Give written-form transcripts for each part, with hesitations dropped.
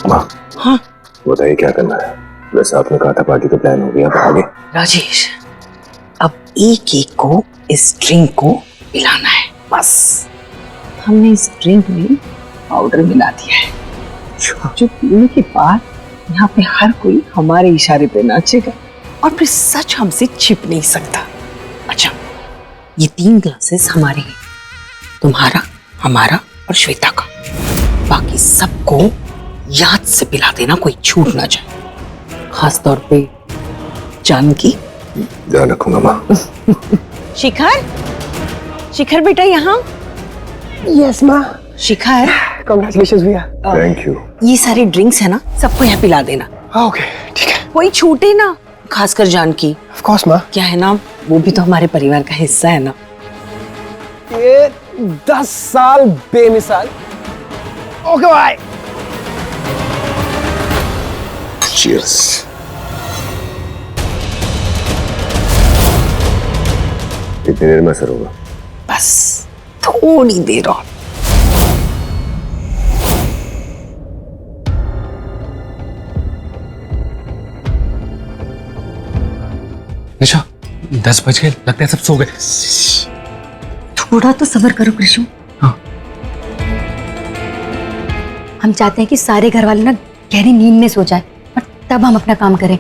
माँ, हाँ बताइए क्या करना है? वैसे आपने कहा था पार्टी का प्लान हो गया, अब आगे? राजेश, अब एक एक को इस ड्रिंक को पिलाना है बस। हमने इस ड्रिंक में पाउडर मिला दिया है जो पीने के बाद यहाँ पे हर कोई हमारे इशारे पे नाचेगा और फिर सच हमसे छिप नहीं सकता। अच्छा, ये 3 ग्लासेस हमारे हैं, तुम्हारा, हमारा और श्वेता का। बाकी सबको याद से पिला देना, कोई छूट ना जाए, खास तौर पे जानकी। ध्यान रखूंगा माँ। शिखर, शिखर बेटा यहाँ। यस माँ। शिखर, कांग्रेचुलेशंस भैया। Thank you. ये सारे ड्रिंक्स है ना, सबको यहाँ पिला देना। ओके ठीक है। कोई छूटे ना, खासकर जानकी। ऑफ कोर्स माँ। क्या है ना, वो भी तो हमारे परिवार का हिस्सा है ना। ये 10 साल बेमिसाल। Okay bye. चीयर्स। कितनी देर में असर होगा? बस थोड़ी देर और। निशा, 10 बज गए, लगता है सब सो गए। थोड़ा तो सब्र करो कृष्ण। हाँ। हम चाहते हैं कि सारे घर वाले ना गहरी नींद में सो जाए और तब हम अपना काम करें,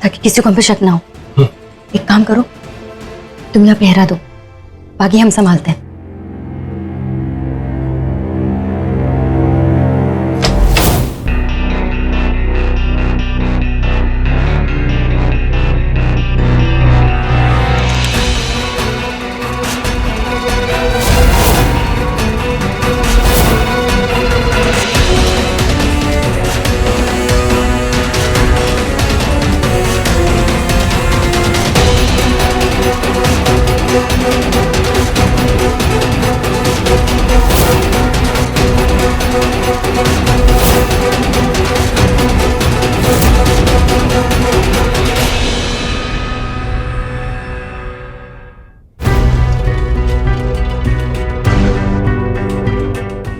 ताकि किसी को हम पे शक ना हो। एक काम करो, तुम यहाँ पहरा दो, बाकी हम संभालते हैं।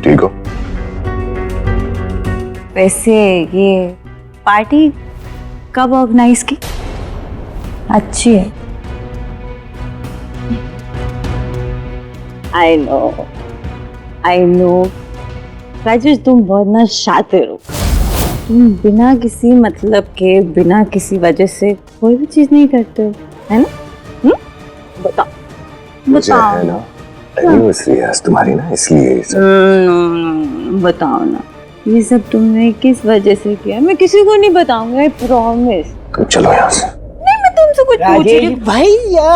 ठीक हो? वैसे ये पार्टी कब ऑर्गेनाइज की? अच्छी है। आई नो राजेश, तुम बहुत ना शातिर हो। तुम बिना किसी मतलब के, बिना किसी वजह से कोई भी चीज नहीं करते हो, है ना? बताओ मुझे है ना, एनिवर्सरी है आज तुम्हारी ना, इसलिए ये सब। बताओ ना, ये सब तुमने किस वजह से किया? मैं किसी को नहीं बताऊंगा, आई प्रॉमिस। तुम चलो यहाँ से। नहीं, मैं तुमसे कुछ पूछ रही हूँ। भैया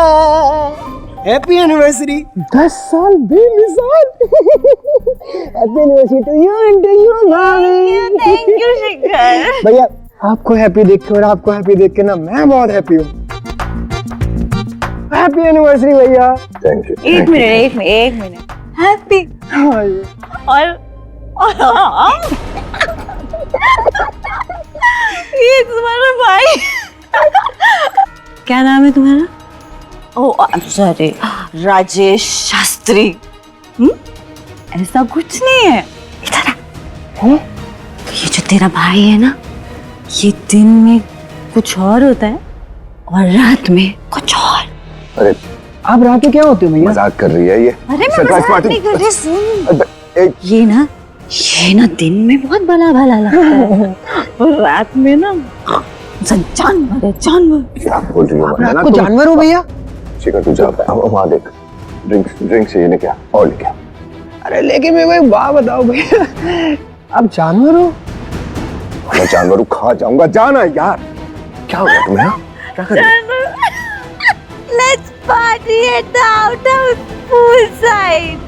हैप्पी एनिवर्सरी। 10 साल बेमिसाल। Happy anniversary to you and to you भाभी। Thank you Shikhar. भैया आपको हैप्पी देख के और आपको हैप्पी देख के ना मैं बहुत हैप्पी हूँ। हैप्पी एनिवर्सरी भैया। Thank you. एक मिनट हैप्पी और ये तुम्हारा भाई। क्या नाम है तुम्हारा? Oh sorry, Rajesh Shastri. ऐसा कुछ नहीं है। इधर आ। ये जो तेरा भाई है ना, ये दिन में कुछ और होता है और रात में कुछ और। अरे आप रात में क्या होते हो भैया? मजाक कर रही है ये। अरे मैं सरप्राइज मजाक पार्टी। नहीं कर रही, सुन। अबे, ये ना दिन में बहुत भला भला लगता है और रात में ना जानवर है, जानवर। क्या बोल रही हो? आपको जानवर हो भैया? शिखर तू जा, वहाँ देख, ड्रिंक चाहिए, लेके आ और लेके आ। अरे लेके मैं भाई बात बताओ भैया, आप जानवर हो? मैं जानवर हूँ, खा जाऊंगा, जाना यार। क्या हो गया तुम्हें? क्या कर रही हो? Let's party at the outhouse poolside.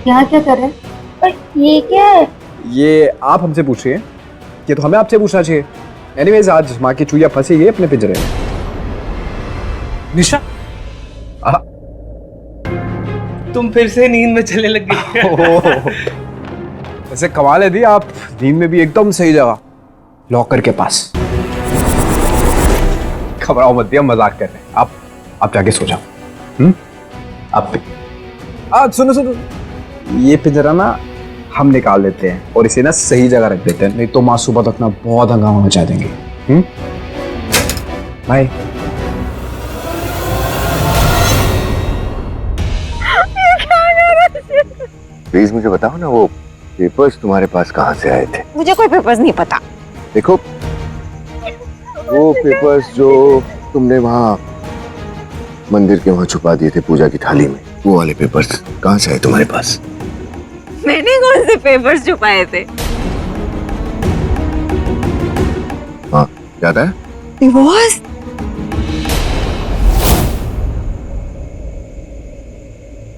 यहाँ क्या कर रहे हैं? पर ये क्या है? ये आप हमसे पूछ रही हैं? ये तो हमें आपसे पूछना चाहिए। एनीवेज आज माँ की चूहिया फंसी है अपने पिंजरे में। निशा आ, तुम फिर से नींद में चले लग गई। वैसे कमाल है दी, आप नींद में भी एकदम सही जगह, लॉकर के पास। घबराओ मत दिया, मजाक कर रहे हैं। आप जाके सो जाओ। आप सुनो सुनो, ये पिंजरा ना हम निकाल देते हैं और इसे ना सही जगह रख देते हैं, नहीं तो माँ सुबह तक ना बहुत हंगामा मचा देंगे। बाय। प्लीज मुझे बताओ ना, वो पेपर्स तुम्हारे पास कहाँ से आए थे? मुझे कोई पेपर्स नहीं पता। देखो, वो पेपर्स जो तुमने वहाँ मंदिर के वहाँ छुपा दिए थे पूजा की थाली में, वो वाले पेपर्स कहाँ से आए तुम्हारे पास? मैंने कौन से पेपर्स छुपाए थे? हाँ, याद है? डिवोर्स?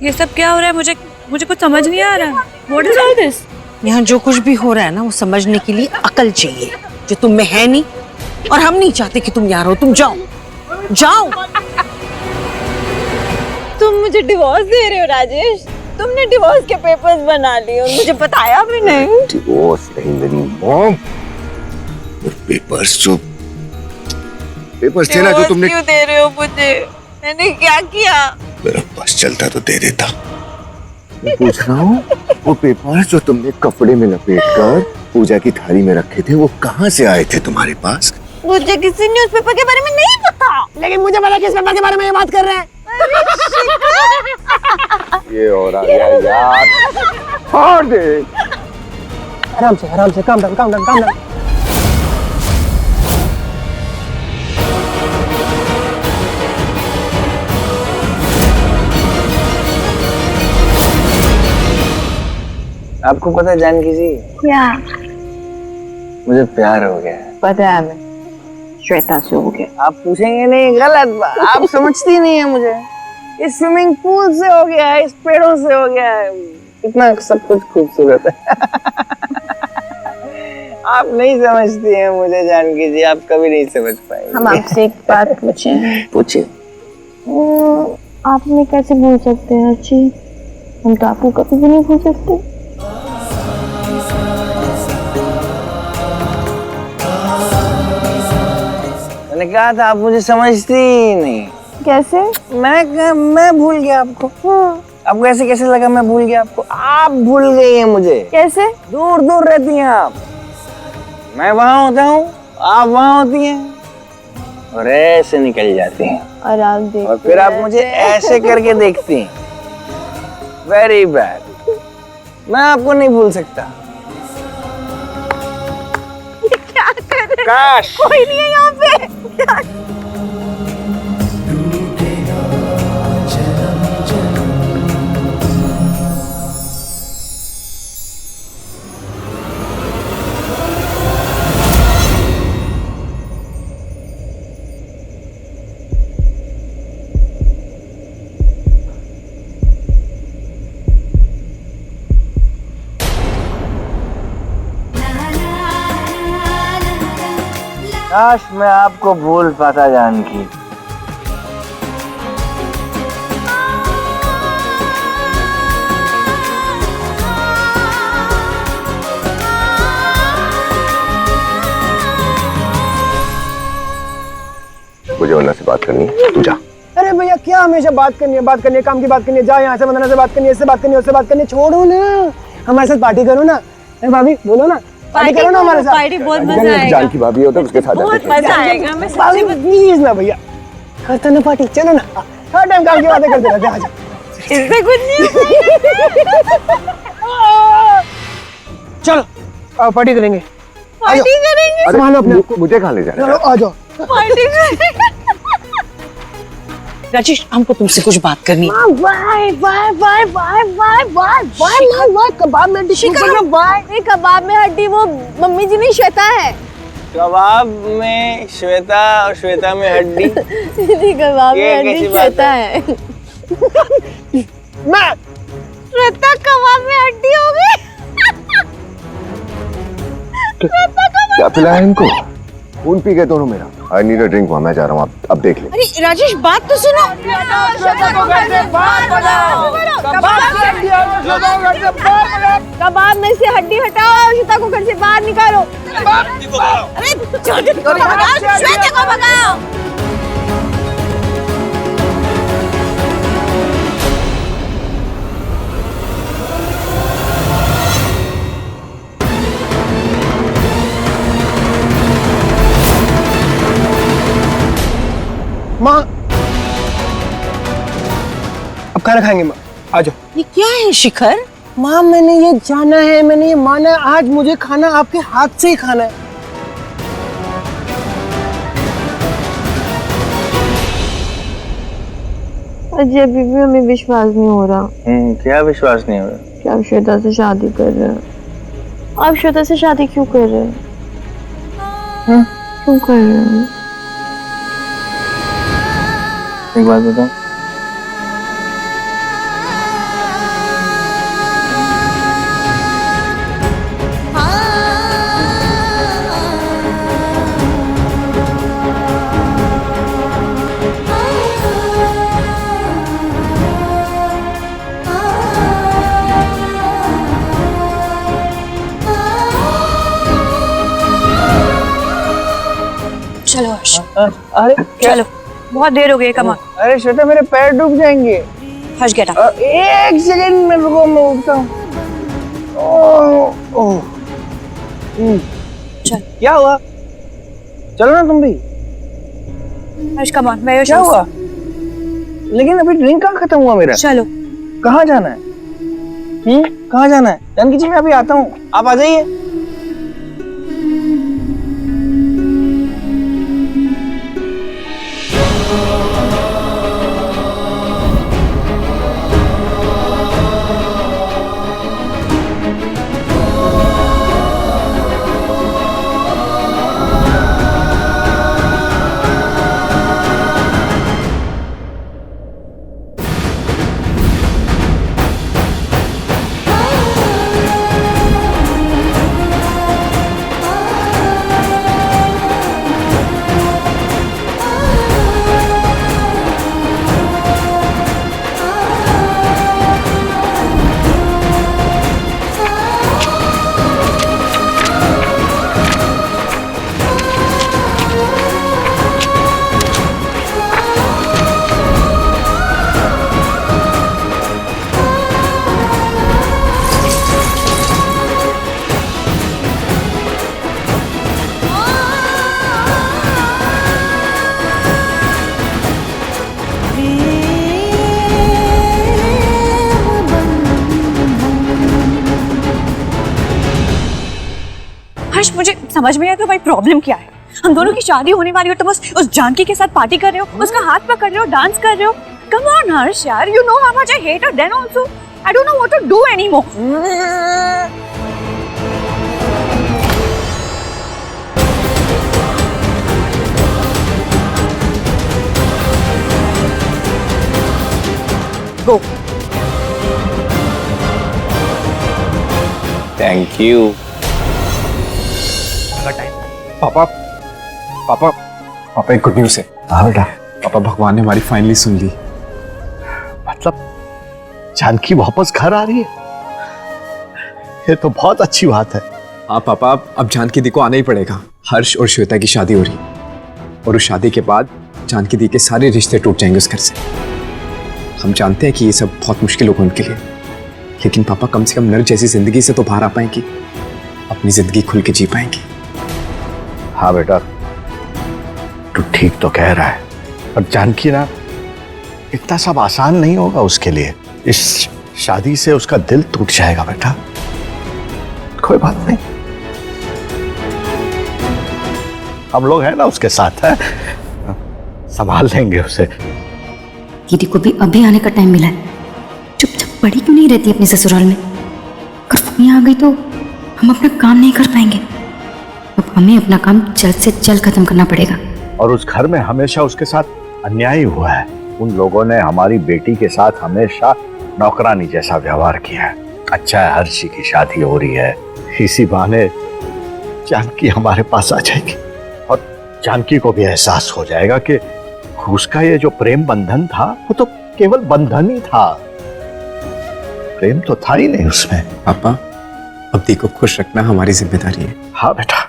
ये सब क्या हो रहा है? मुझे कुछ समझ नहीं आ रहा। What is all this? यहाँ जो कुछ भी हो रहा है ना, वो समझने के लिए अकल चाहिए, जो तुम में है नहीं। और हम नहीं चाहते कि तुम यहाँ रहो। तुम जाओ जाओ। तुम मुझे डिवोर्स दे रहे हो राजेश? तुमने डिवोर्स के पेपर्स बना लिए और मुझे बताया भी नहीं। डिवोर्स नहीं मेरी मॉम, पेपर्स थे ना जो तुमने। क्यों दे रहे हो मुझे? मैंने क्या किया? मेरा पास चलता तो दे देता। मैं पूछ रहा हूँ, वो पेपर्स जो तुमने कपड़े में लपेटकर पूजा की थाली में रखे थे, वो कहाँ से आए थे तुम्हारे पास? मुझे किसी न्यूज़पेपर के बारे में नहीं पता। लेकिन मुझे पता किस पेपर के बारे में ये बात कर रहे हैं। ये हो रहा है यार। छोड़ दे। आराम से, काम डाउन। आपको पता है जानकी जी, क्या? मुझे प्यार हो गया है। पता है हमें, श्वेता से हो गया। आप पूछेंगे नहीं, गलत बात। आप समझती नहीं है मुझे। इस स्विमिंग पूल से हो गया है, इस पेड़ों से हो गया है, इतना सब कुछ खूबसूरत है। आप नहीं समझती हैं मुझे जानकी जी, आप कभी नहीं समझ पाएंगे। हम आपसे एक बात पूछें। पूछिए। आप हमें कैसे भूल सकते हैं अच्छी? हम तो आपको कभी भी नहीं भूल सकते। मैंने कहा था आप मुझे समझती ही नहीं। कैसे? मैं भूल गया आपको। आपको ऐसे कैसे लगा मैं भूल गया आपको? आप भूल गई हैं मुझे। कैसे? दूर दूर रहती हैं आप, मैं वहाँ होता हूँ, आप वहाँ होती हैं, और ऐसे निकल जाती हैं। और आप देखो, और फिर आप मुझे ऐसे करके देखती हैं। Very bad. मैं आपको नहीं भूल सकता। क्या कर रहे? काश कोई नहीं है यहाँ पे। काश मैं आपको भूल पाता जानकी। मुझे वरना से बात करनी है, तू जा। अरे भैया क्या हमेशा बात करनी है, काम की बात करनी है। जा यहाँ से, वंदना से बात करनी है, इससे बात करनी है, उससे बात करनी है। छोड़ो ना, हमारे साथ पार्टी करो ना। अरे भाभी बोलो ना, पार्टी करो ना हमारे साथ। पार्टी बहुत मजा आएगा। जानकी भाभी होता है उसके साथ बहुत जाते हैं। मजा आएगा। मैं भाभी प्लीज ना भैया, करते ना पार्टी, चलो ना। हर टाइम काम की बातें करते रहते हैं। आजा। इससे कुछ नहीं चलो पार्टी करेंगे। पार्टी करेंगे। अरे, संभालो अपने। मुझे कहाँ ले जा रहे चलो हो? आ जाओ। पार्टी करेंगे। राजेश, हमको तुमसे कुछ बात करनी है। वाह कबाब में हड्डी। कबाब में हड्डी वो मम्मी जी नहीं, श्वेता है। कबाब में श्वेता और श्वेता में हड्डी। कबाब ये में हड्डी कैसी बात श्वेता है। श्वेता कबाब में हड्डी हो गई। क्या पिलाया इनको? खून पी गए दोनों मेरा। I need a drink. मैं जा रहा हूँ, अब देख ले। अरे राजेश बात तो सुनो। कबाब में से हड्डी हटाओ और श्वेता को घर से बाहर निकालो। अरे श्वेता को भगाओ। माँ अब खाना खाएंगे माँ, आ जाओ। ये क्या है शिखर? माँ मैंने ये जाना है, मैंने ये माना है, आज मुझे खाना आपके हाथ से ही खाना है। अजय अभी भी हमें विश्वास नहीं हो रहा। क्या विश्वास नहीं हो रहा? कि आप श्वेता से शादी कर रहे हैं। आप श्वेता से शादी क्यों कर रहे हैं? क्यों कर रहे हैं? एक बात बताओ, चलो हर्ष, अरे चलो, बहुत देर हो गई। कमाल। अरे श्वेता मेरे पैर डूब जाएंगे। हर्ष गेट अप। एक सेकंड में रुको, मैं उठता हूँ। चल। क्या हुआ? चलो ना तुम भी। हर्ष कमाल, मैं क्या हुआ? लेकिन अभी ड्रिंक कहाँ खत्म हुआ मेरा? चलो। कहाँ जाना है? कहाँ जाना है? जानकी जी मैं अभी आता हूँ, आप आ जाइए। मुझे समझ में आया कि भाई प्रॉब्लम क्या है। हम दोनों की शादी होने वाली हो, तुम उस जानकी के साथ पार्टी कर रहे हो, उसका हाथ पकड़ रहे हो, डांस कर रहे हो। कम ऑन हर्ष यार, you know how much I hate her, then also I don't know what to do anymore. Go. Thank you. पापा पापा पापा एक गुड न्यूज़ है। हाँ बेटा। पापा भगवान ने हमारी फाइनली सुन ली। मतलब जानकी वापस घर आ रही है? ये तो बहुत अच्छी बात है। हाँ पापा, अब जानकी दी को आना ही पड़ेगा। हर्ष और श्वेता की शादी हो रही और उस शादी के बाद जानकी दी के सारे रिश्ते टूट जाएंगे उस घर से। हम जानते हैं कि ये सब बहुत मुश्किल होगा उनके लिए, लेकिन पापा कम से कम नर्क जैसी जिंदगी से तो बाहर आ पाएंगी, अपनी जिंदगी खुल के जी पाएंगी। हाँ बेटा, तू ठीक तो कह रहा है, पर जानकी ना इतना सब आसान नहीं होगा उसके लिए। इस शादी से उसका दिल टूट जाएगा बेटा। कोई बात नहीं, हम लोग हैं ना उसके साथ, है संभाल लेंगे उसे। दीदी को भी अभी आने का टाइम मिला है, चुपचाप पड़ी क्यों नहीं रहती अपने ससुराल में? अगर तुम यहाँ आ गई तो हम अपना काम नहीं कर पाएंगे। अब हमें अपना काम जल्द से जल्द खत्म करना पड़ेगा। और उस घर में हमेशा उसके साथ अन्याय हुआ है। उन लोगों ने हमारी बेटी के साथ हमेशा नौकरानी जैसा व्यवहार किया है। अच्छा है हर्षी की शादी हो रही है, इसी बहाने जानकी हमारे पास आ जाएगी और जानकी को भी एहसास हो जाएगा कि उसका ये जो प्रेम बंधन था वो तो केवल बंधन ही था, प्रेम तो था ही नहीं उसमें। पापा, अब दी को खुश रखना हमारी जिम्मेदारी है। हाँ बेटा,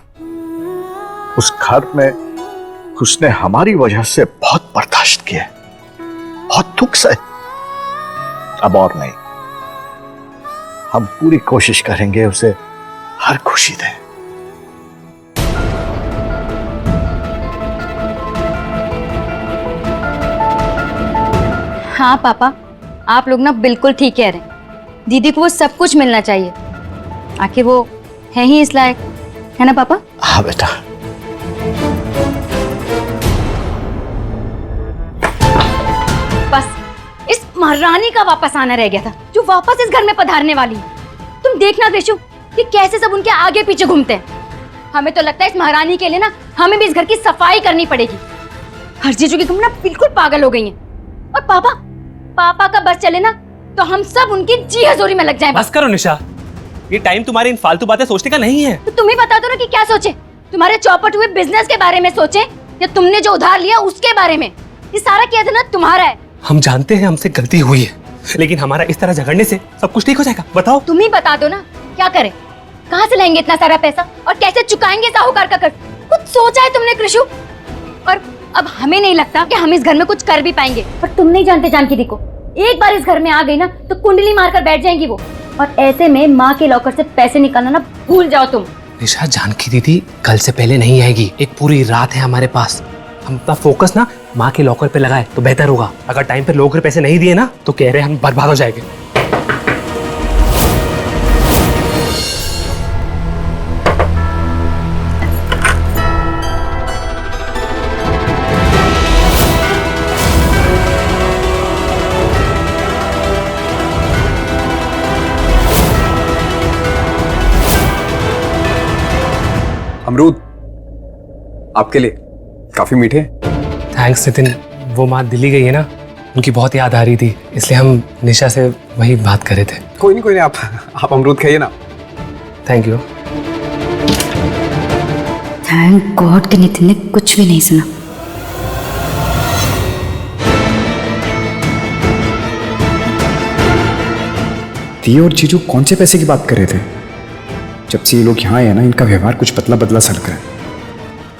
उस घर में उसने हमारी वजह से बहुत बर्दाश्त किया, बहुत दुख सहे। अब और नहीं, हम पूरी कोशिश करेंगे उसे हर खुशी दें। हाँ पापा, आप लोग ना बिल्कुल ठीक कह रहे हैं। दीदी को वो सब कुछ मिलना चाहिए, आखिर वो है ही इस लायक, है ना पापा? हाँ बेटा। बस इस महारानी का वापस आना रह गया था, जो वापस इस घर में पधारने वाली है। तुम देखना कृषु कि कैसे सब उनके आगे पीछे घूमते हैं। हमें तो लगता है इस महारानी के लिए ना हमें भी इस घर की सफाई करनी पड़ेगी। हर चीजों की तुम ना बिल्कुल पागल हो गई हैं। और पापा का बस चले ना तो हम सब उनकी जी हजूरी में लग जाएं। बस करो निशा, ये टाइम तुम्हारी इन फालतू बातें सोचने का नहीं है। तो तुम ही बता दो ना कि क्या सोचे, तुम्हारे चौपट हुए बिजनेस के बारे में सोचे या तुमने जो उधार लिया उसके बारे में? ये सारा किया था ना तुम्हारा है। हम जानते हैं हमसे गलती हुई है, लेकिन हमारा इस तरह झगड़ने से सब कुछ ठीक हो जाएगा? बताओ। तुम ही बता दो ना क्या करें, कहाँ से लाएंगे इतना सारा पैसा और कैसे चुकाएंगे साहूकार का कर्ज? कुछ सोचा है तुमने कृषु? और अब हमें नहीं लगता कि हम इस घर में कुछ कर भी पाएंगे। पर तुम नहीं जानते जानकी दी को, एक बार इस घर में आ गई ना तो कुंडली मारकर बैठ जाएंगी वो। और ऐसे में माँ के लॉकर से पैसे निकालना ना भूल जाओ तुम। निशा, जानकी दीदी कल से पहले नहीं आएगी, एक पूरी रात है हमारे पास। हम अपना फोकस ना माँ के लॉकर पे लगाए तो बेहतर होगा। अगर टाइम पे लोग पैसे नहीं दिए ना तो कह रहे हम बर्बाद हो जाएंगे। अमरूद आपके लिए, काफी मीठे। थैंक्स नितिन, वो माँ दिल्ली गई है ना, उनकी बहुत याद आ रही थी, इसलिए हम निशा से वही बात कर रहे थे। कोई नहीं, आप अमरूद खाइए ना। Thank you. थैंक गॉड कि नितिन ने कुछ भी नहीं सुना। दी और जीजू कौन से पैसे की बात कर रहे थे? जब से ये लोग यहाँ आए ना, इनका व्यवहार कुछ बदला सा लग रहा है।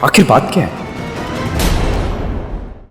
आखिर बात क्या है?